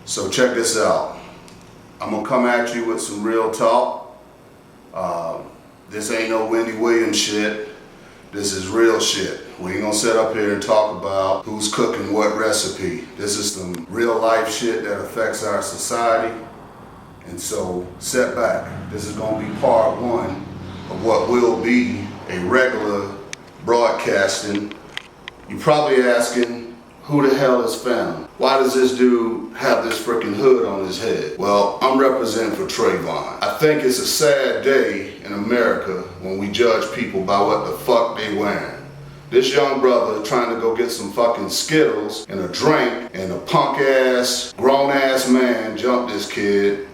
So check this out. I'm gonna come at you with some real talk. This ain't no Wendy Williams shit. This is real shit. We ain't gonna sit up here and talk about who's cooking what recipe. This is some real life shit that affects our society. And so sit back. This is gonna be part one of what will be a regular broadcasting. You're probably asking, who the hell is Phantom? Why does this dude have this freaking hood on his head? Well, I'm representing for Trayvon. I think it's a sad day in America when we judge people by what the fuck they wearing. This young brother trying to go get some fucking Skittles and a drink, and a punk ass, grown ass man jumped this kid.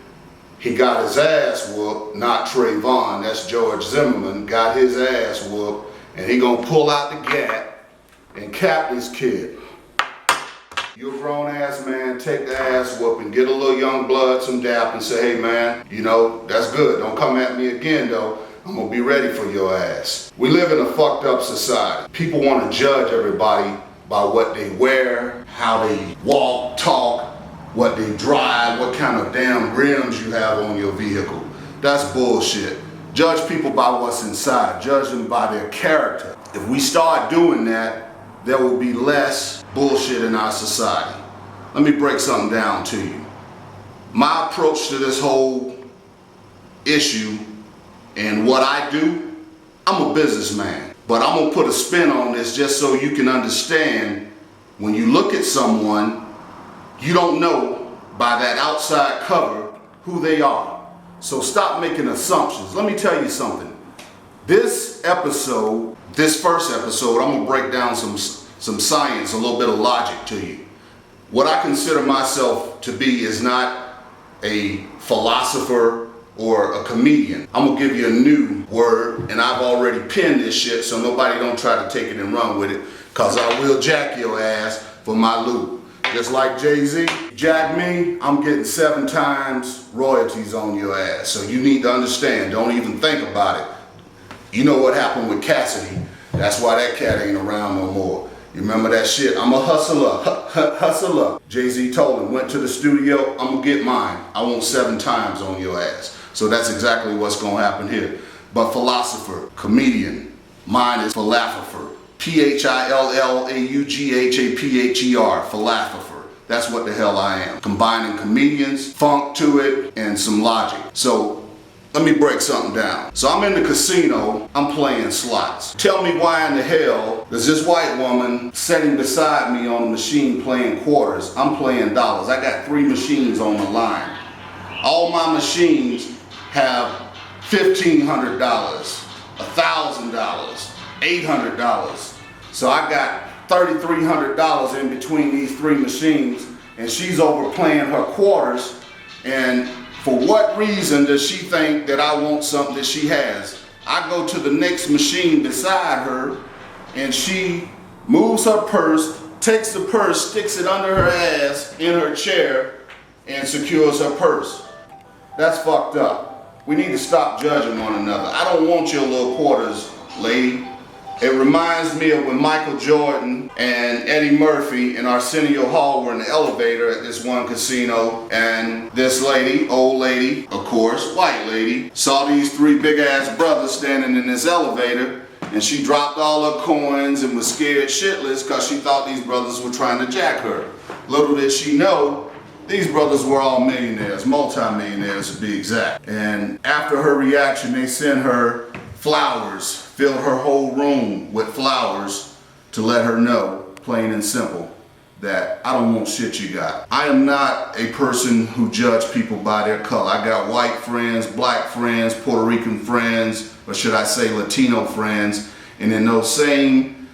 He got his ass whooped, not Trayvon, that's George Zimmerman, got his ass whooped, and he gonna pull out the gat and cap this kid. You a grown ass man, take the ass whooping, get a little young blood some dap and say, hey man, you know, that's good. Don't come at me again though. I'm gonna be ready for your ass. We live in a fucked up society. People wanna judge everybody by what they wear, how they walk, talk, what they drive, what kind of damn rims you have on your vehicle. That's bullshit. Judge people by what's inside, judge them by their character. If we start doing that, there will be less bullshit in our society. Let me break something down to you. My approach to this whole issue and what I do, I'm a businessman, but I'm gonna put a spin on this just so you can understand when you look at someone, you don't know by that outside cover who they are. So stop making assumptions. Let me tell you something. This first episode, I'm gonna break down some science, a little bit of logic to you. What I consider myself to be is not a philosopher or a comedian. I'm gonna give you a new word, and I've already penned this shit so nobody don't try to take it and run with it, cause I will jack your ass for my loot. Just like Jay-Z jacked me, I'm getting 7 times royalties on your ass. So you need to understand, don't even think about it. You know what happened with Cassidy. That's why that cat ain't around no more. You remember that shit? I'm a hustler, hustler. Jay-Z told him, went to the studio, I'm gonna get mine. I want 7 times on your ass. So that's exactly what's gonna happen here. But philosopher, comedian, mine is philosopher. P-H-I-L-L-A-U-G-H-A-P-H-E-R, philosopher. That's what the hell I am. Combining comedians, funk to it, and some logic. So let me break something down. So I'm in the casino, I'm playing slots. Tell me why in the hell does this white woman sitting beside me on a machine playing quarters, I'm playing dollars. I got 3 machines on the line. All my machines have $1,500, $1,000, $800. So I got $3,300 in between these 3 machines, and she's over playing her quarters, and for what reason does she think that I want something that she has? I go to the next machine beside her, and she moves her purse, takes the purse, sticks it under her ass in her chair, and secures her purse. That's fucked up. We need to stop judging one another. I don't want your little quarters, lady. It reminds me of when Michael Jordan and Eddie Murphy in Arsenio Hall were in the elevator at this one casino, and this lady, old lady, of course, white lady, saw these 3 big ass brothers standing in this elevator, and she dropped all her coins and was scared shitless because she thought these brothers were trying to jack her. Little did she know, these brothers were all millionaires, multi-millionaires to be exact. And after her reaction, they sent her flowers, filled her whole room with flowers to let her know, plain and simple, that I don't want shit you got. I am not a person who judge people by their color. I got white friends, black friends, Puerto Rican friends, or should I say Latino friends, and in those same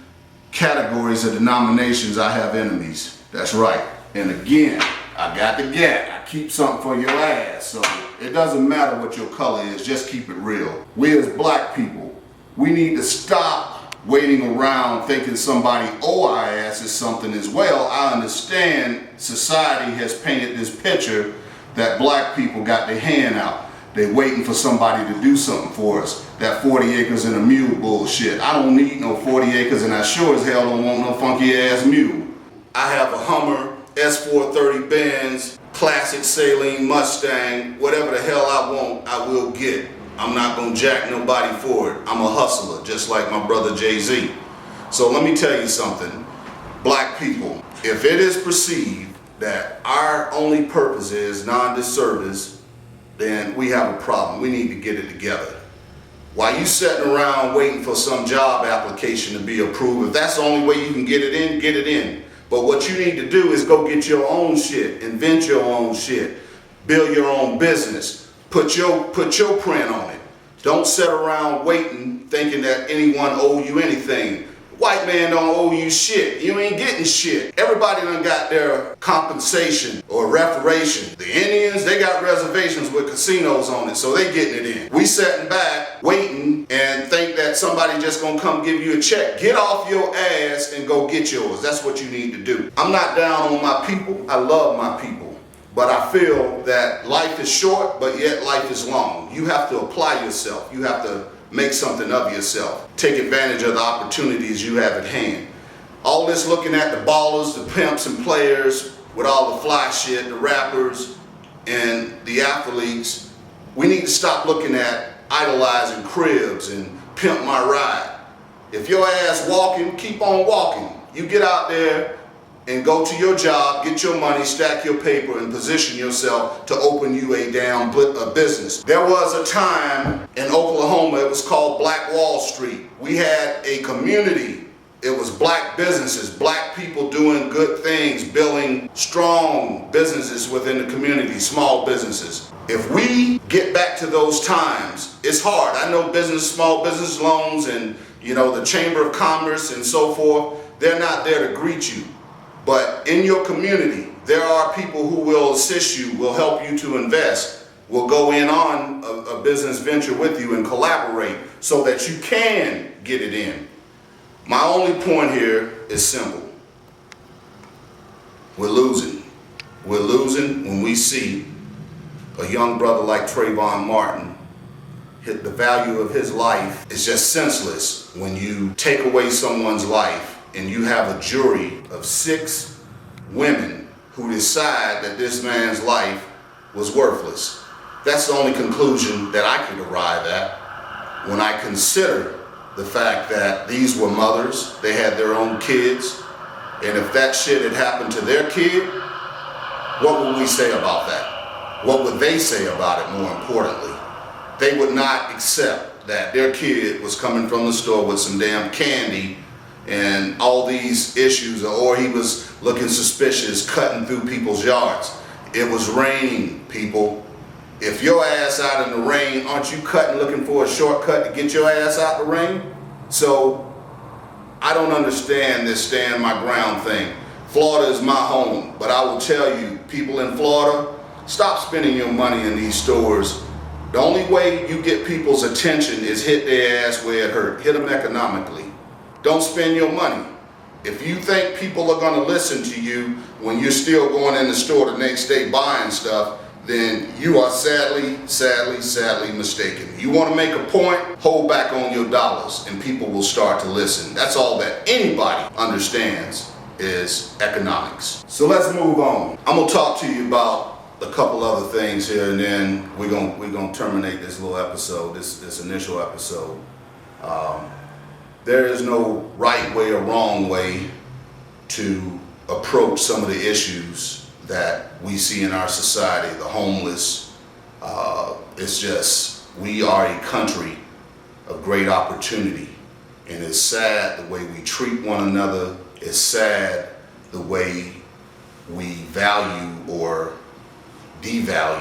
categories of denominations, I have enemies. That's right. And again, I got the gat. I keep something for your ass. So it doesn't matter what your color is, just keep it real. We as black people, we need to stop waiting around thinking somebody owe our asses something as well. I understand society has painted this picture that black people got their hand out. They waiting for somebody to do something for us. That 40 acres and a mule bullshit. I don't need no 40 acres, and I sure as hell don't want no funky ass mule. I have a Hummer S430 Benz classic Saline Mustang, whatever the hell I want, I will get. I'm not gonna jack nobody for it. I'm a hustler, just like my brother Jay-Z. So let me tell you something, black people, if it is perceived that our only purpose is non-disservice, then we have a problem. We need to get it together. While you sitting around waiting for some job application to be approved, if that's the only way you can get it in, get it in. But what you need to do is go get your own shit, invent your own shit, build your own business, put your print on it. Don't sit around waiting thinking that anyone owe you anything. White man don't owe you shit. You ain't getting shit. Everybody done got their compensation or reparation. The Indians, they got reservations with casinos on it, so they getting it in. We sitting back, waiting, and think that somebody just gonna come give you a check. Get off your ass and go get yours. That's what you need to do. I'm not down on my people. I love my people. But I feel that life is short, but yet life is long. You have to apply yourself. You have to make something of yourself. Take advantage of the opportunities you have at hand. All this looking at the ballers, the pimps and players with all the fly shit, the rappers and the athletes, we need to stop looking at idolizing Cribs and Pimp My Ride. If your ass walking, keep on walking. You get out there and go to your job, get your money, stack your paper, and position yourself to open you a damn business. There was a time in Oklahoma, it was called Black Wall Street. We had a community. It was black businesses, black people doing good things, building strong businesses within the community, small businesses. If we get back to those times, it's hard. I know small business loans and the Chamber of Commerce and so forth, they're not there to greet you. But in your community, there are people who will assist you, will help you to invest, will go in on a business venture with you and collaborate so that you can get it in. My only point here is simple. We're losing. We're losing when we see a young brother like Trayvon Martin. The value of his life is just senseless when you take away someone's life and you have a jury of 6 women who decide that this man's life was worthless. That's the only conclusion that I could arrive at when I consider the fact that these were mothers, they had their own kids, and if that shit had happened to their kid, what would we say about that? What would they say about it, more importantly? They would not accept that their kid was coming from the store with some damn candy and all these issues, or he was looking suspicious, cutting through people's yards. It was raining, people. If your ass out in the rain, aren't you cutting, looking for a shortcut to get your ass out the rain? So I don't understand this stand my ground thing. Florida is my home, but I will tell you, people in Florida, stop spending your money in these stores. The only way you get people's attention is hit their ass where it hurt. Hit them economically. Don't spend your money. If you think people are gonna listen to you when you're still going in the store the next day buying stuff, then you are sadly mistaken. You wanna make a point, hold back on your dollars and people will start to listen. That's all that anybody understands is economics. So let's move on. I'm gonna talk to you about a couple other things here and then we're gonna terminate this little episode, this initial episode. There is no right way or wrong way to approach some of the issues that we see in our society, the homeless. It's just, we are a country of great opportunity. And it's sad the way we treat one another. It's sad the way we value or devalue